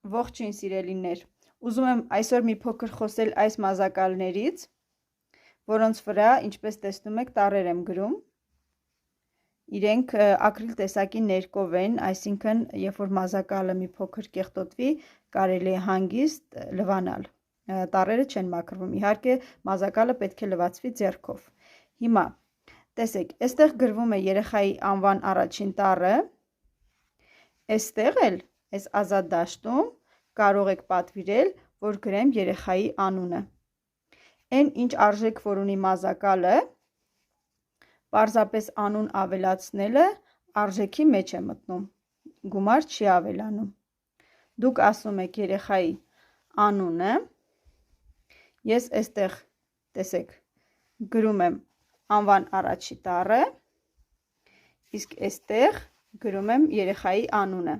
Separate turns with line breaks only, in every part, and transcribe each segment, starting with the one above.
Ողջույն սիրելիներ, ուզում եմ այսօր մի փոքր խոսել այս մազակալներից, որոնց վրա, ինչպես տեսնում եք, տառեր եմ գրում։ Իրենք ակրիլ տեսակի ներկով են, այսինքն, երբ որ մազակալը մի փոքր կեղտոտվի, կարելի է հանգիստ լվանալ։ Տառերը չեն մաքրվում, իհարկե մազակալը պետք է լվացվի ձեռքով։ Հիմա, տեսեք, այստեղ գրվում է երեխայի անվան առաջին տառը, այստեղ էլ այս ազատ դաշտում կարող եք պատվիրել, որ գրեմ երեխայի անունը։ Այն ինչ արժեք, որ ունի մազակալը, պարզապես անուն ավելացնելը արժեքի մեջ է մտնում, գումար չի ավելանում։ Դուք ասում եք երեխայի անունը, ես այստեղ, տեսեք, գրում եմ անվան առաջի տառը, իսկ այստեղ գրում եմ երեխայի անունը,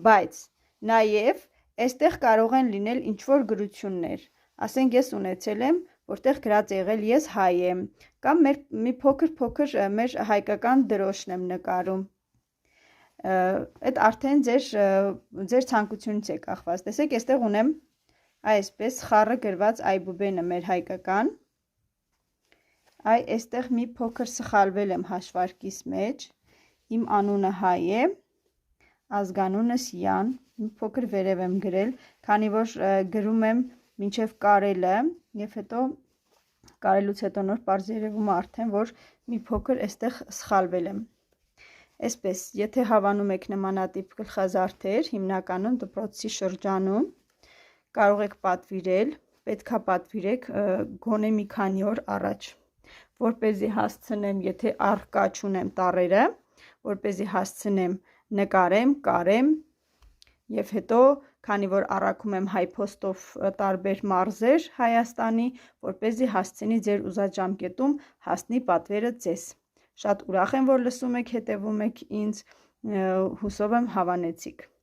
բայց նաև այստեղ կարող են լինել ինչ-որ գրություններ, ասենք ես ունեցել եմ, որտեղ գրած եղել ես հայ եմ, կամ մի փոքր մեր հայկական դրոշն եմ նկարում, այդ արդեն ձեր ցանկությունից է կախված, տեսեք այստեղ ունեմ այսպես խառը գրված այբուբենը մեր հայկական, այստեղ մի փոքր սխալվել եմ հաշվարկիս մեջ, իմ անունը հայ է, ազգանունս Յան, մի փոքր վերև եմ գրել, քանի որ գրում եմ մինչև կարելը և հետո կարելուց հետո նոր պարզ երևում է արդեն, որ մի փոքր այստեղ սխալվել եմ։ Այսպես, եթե հավանում եք նմանատիպ գլխազարդեր, հիմնականում դպրոցի շրջանում, կարող եք պատվիրել, պետքա պատվիրեք գոնե մի քանի օր առաջ, որպեսզի հասցնեմ, եթե առկա չունեմ տառերը, որպեսզի հասցնեմ նկարեմ, կարեմ և հետո, քանի որ առաքում եմ հայփոստով տարբեր մարզեր Հայաստանի, որպեսզի հասցնի ձեր ուզած ժամկետում հասնի պատվերը ձեզ։ Շատ ուրախ եմ, որ լսում եք, հետևում եք ինձ, հուսով եմ հավանեցիք։